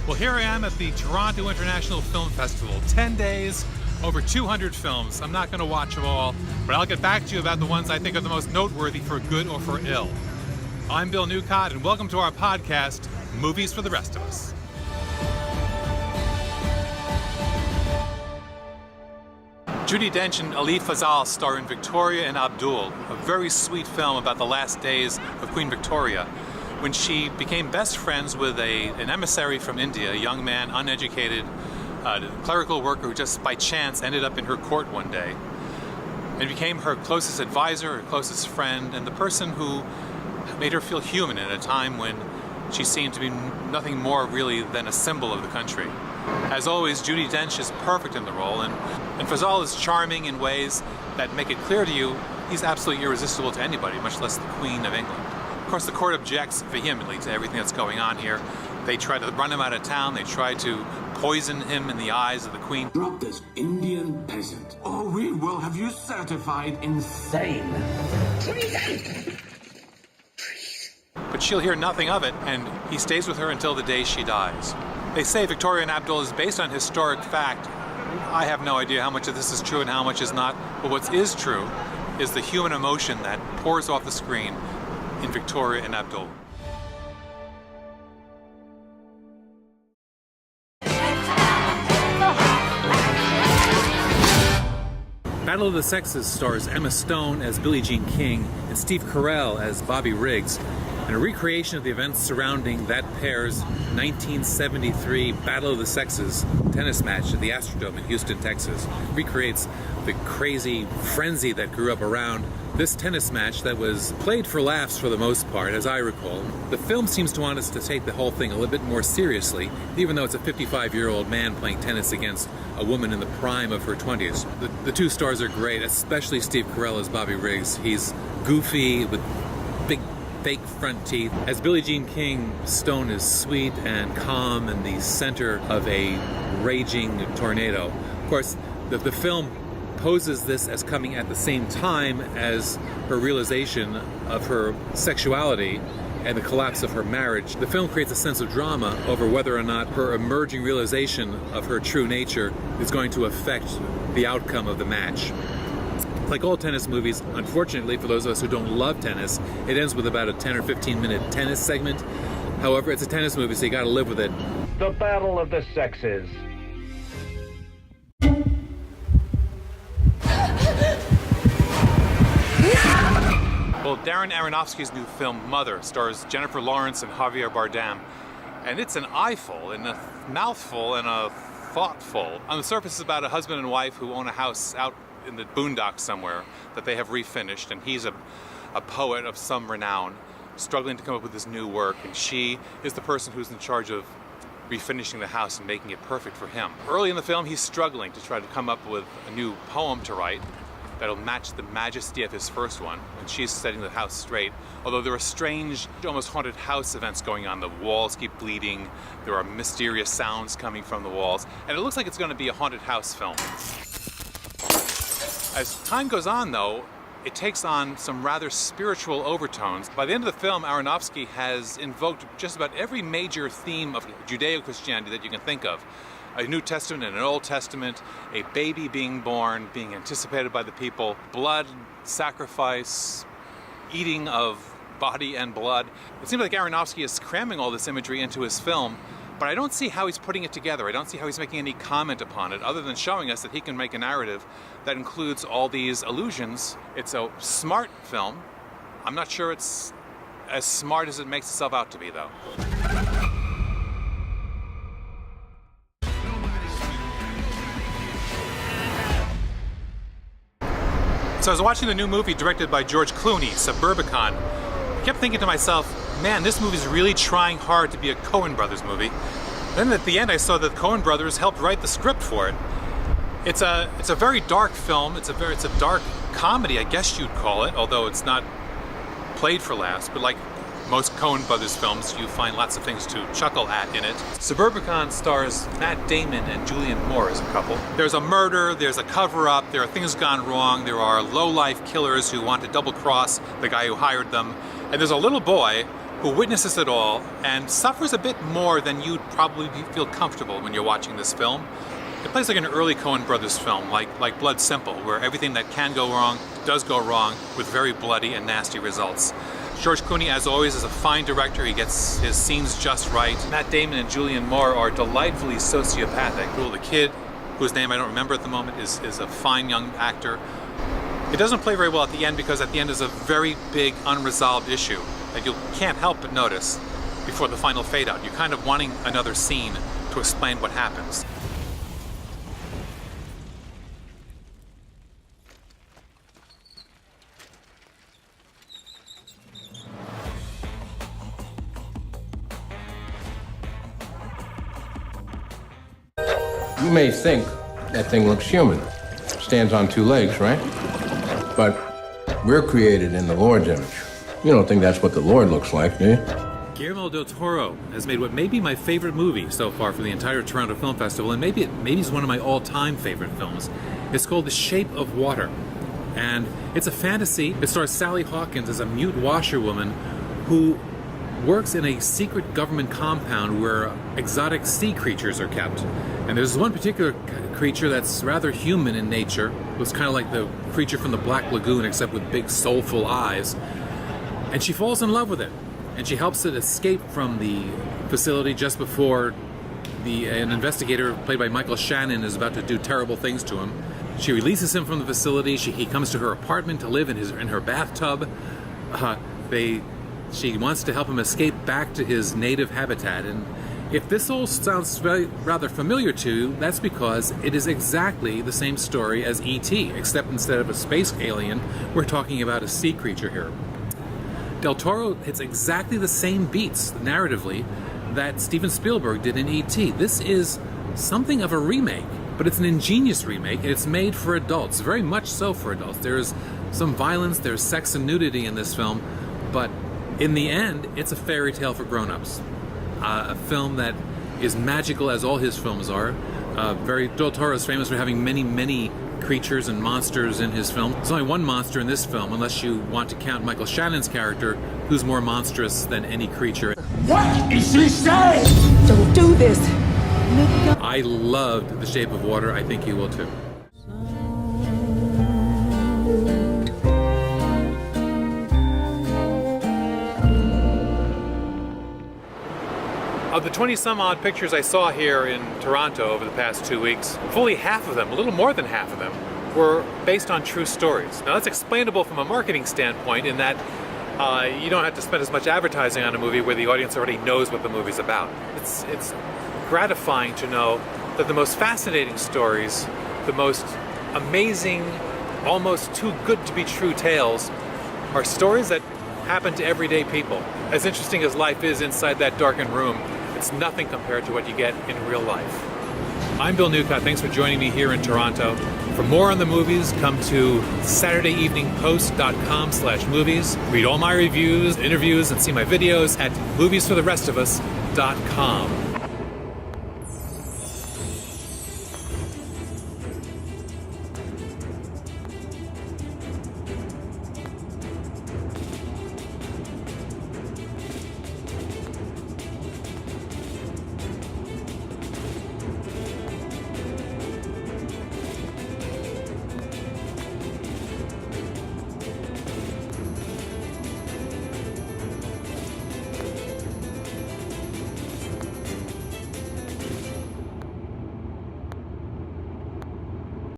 Well, here I am at the Toronto International Film Festival. 10 days, over 200 films. I'm not going to watch them all, but I'll get back to you about the ones I think are the most noteworthy for good or for ill. I'm Bill Newcott, and welcome to our podcast, Movies for the Rest of Us. Judi Dench and Ali Fazal star in Victoria and Abdul, a very sweet film about the last days of Queen Victoria, when she became best friends with an emissary from India, a young man, uneducated, clerical worker who just by chance ended up in her court one day, and became her closest advisor, her closest friend, and the person who made her feel human at a time when she seemed to be nothing more really than a symbol of the country. As always, Judi Dench is perfect in the role, and Fazal is charming in ways that make it clear to you he's absolutely irresistible to anybody, much less the Queen of England. Of course, the court objects vehemently to everything that's going on here. They try to run him out of town. They try to poison him in the eyes of the Queen. Drop this Indian peasant, or we will have you certified insane. Treason! But she'll hear nothing of it, and he stays with her until the day she dies. They say Victoria and Abdul is based on historic fact. I have no idea how much of this is true and how much is not, but what is true is the human emotion that pours off the screen in Victoria and Abdul. Battle of the Sexes stars Emma Stone as Billie Jean King and Steve Carell as Bobby Riggs, and a recreation of the events surrounding that pair's 1973 Battle of the Sexes tennis match at the Astrodome in Houston, Texas. Recreates the crazy frenzy that grew up around this tennis match that was played for laughs for the most part, as I recall. The film seems to want us to take the whole thing a little bit more seriously, even though it's a 55-year-old man playing tennis against a woman in the prime of her 20s. The two stars are great, especially Steve Carell as Bobby Riggs. He's goofy with big fake front teeth. As Billie Jean King, Stone is sweet and calm in the center of a raging tornado. Of course, the film poses this as coming at the same time as her realization of her sexuality and the collapse of her marriage. The film creates a sense of drama over whether or not her emerging realization of her true nature is going to affect the outcome of the match. Like all tennis movies, unfortunately for those of us who don't love tennis, it ends with about a 10 or 15 minute tennis segment. However, it's a tennis movie, so you gotta live with it. The Battle of the Sexes. Well, Darren Aronofsky's new film, Mother, stars Jennifer Lawrence and Javier Bardem. And it's an eyeful, and a mouthful, and a thoughtful. On the surface, it's about a husband and wife who own a house out in the boondocks somewhere that they have refinished, and he's a poet of some renown, struggling to come up with this new work, and she is the person who's in charge of refinishing the house and making it perfect for him. Early in the film, he's struggling to try to come up with a new poem to write that'll match the majesty of his first one, and she's setting the house straight. Although there are strange, almost haunted house events going on. The walls keep bleeding, there are mysterious sounds coming from the walls, and it looks like it's going to be a haunted house film. As time goes on, though, it takes on some rather spiritual overtones. By the end of the film, Aronofsky has invoked just about every major theme of Judeo-Christianity that you can think of. A New Testament and an Old Testament, a baby being born, being anticipated by the people, blood, sacrifice, eating of body and blood. It seems like Aronofsky is cramming all this imagery into his film, but I don't see how he's putting it together. I don't see how he's making any comment upon it, other than showing us that he can make a narrative that includes all these allusions. It's a smart film. I'm not sure it's as smart as it makes itself out to be, though. So I was watching the new movie directed by George Clooney, Suburbicon. I kept thinking to myself, man, this movie's really trying hard to be a Coen Brothers movie. Then at the end I saw that the Coen Brothers helped write the script for it. It's a very dark film. It's a dark comedy, I guess you'd call it, although it's not played for laughs. But like most Coen Brothers films, you find lots of things to chuckle at in it. Suburbicon stars Matt Damon and Julianne Moore as a couple. There's a murder, there's a cover-up, there are things gone wrong, there are low-life killers who want to double-cross the guy who hired them, and there's a little boy who witnesses it all and suffers a bit more than you'd probably feel comfortable when you're watching this film. It plays like an early Coen Brothers film, like Blood Simple, where everything that can go wrong does go wrong with very bloody and nasty results. George Clooney, as always, is a fine director. He gets his scenes just right. Matt Damon and Julianne Moore are delightfully sociopathic. The kid, whose name I don't remember at the moment, is a fine young actor. It doesn't play very well at the end because at the end is a very big unresolved issue that you can't help but notice before the final fade out. You're kind of wanting another scene to explain what happens. You may think that thing looks human. Stands on two legs, right? But we're created in the Lord's image. You don't think that's what the Lord looks like, do you? Guillermo del Toro has made what may be my favorite movie so far for the entire Toronto Film Festival, and maybe it's one of my all-time favorite films. It's called The Shape of Water, and it's a fantasy. It stars Sally Hawkins as a mute washerwoman who works in a secret government compound where exotic sea creatures are kept. And there's one particular creature that's rather human in nature. It was kind of like the creature from the Black Lagoon, except with big soulful eyes. And she falls in love with it. And she helps it escape from the facility just before an investigator played by Michael Shannon is about to do terrible things to him. She releases him from the facility. He comes to her apartment to live in her bathtub. She wants to help him escape back to his native habitat. And if this all sounds rather familiar to you, that's because it is exactly the same story as E.T., except instead of a space alien, we're talking about a sea creature here. Del Toro hits exactly the same beats, narratively, that Steven Spielberg did in E.T. This is something of a remake, but it's an ingenious remake, and it's made for adults, very much so for adults. There's some violence, there's sex and nudity in this film, but in the end, it's a fairy tale for grown-ups. A film that is magical as all his films are. Del Toro is famous for having many, many creatures and monsters in his film. There's only one monster in this film, unless you want to count Michael Shannon's character, who's more monstrous than any creature. What is he saying? Don't do this. I loved The Shape of Water. I think you will too. Of the 20-some-odd pictures I saw here in Toronto over the past 2 weeks, fully half of them, a little more than half of them, were based on true stories. Now that's explainable from a marketing standpoint in that you don't have to spend as much advertising on a movie where the audience already knows what the movie's about. It's gratifying to know that the most fascinating stories, the most amazing, almost too good to be true tales, are stories that happen to everyday people. As interesting as life is inside that darkened room, it's nothing compared to what you get in real life. I'm Bill Newcott. Thanks for joining me here in Toronto. For more on the movies, come to SaturdayEveningPost.com/movies. Read all my reviews, interviews, and see my videos at moviesfortherestofus.com.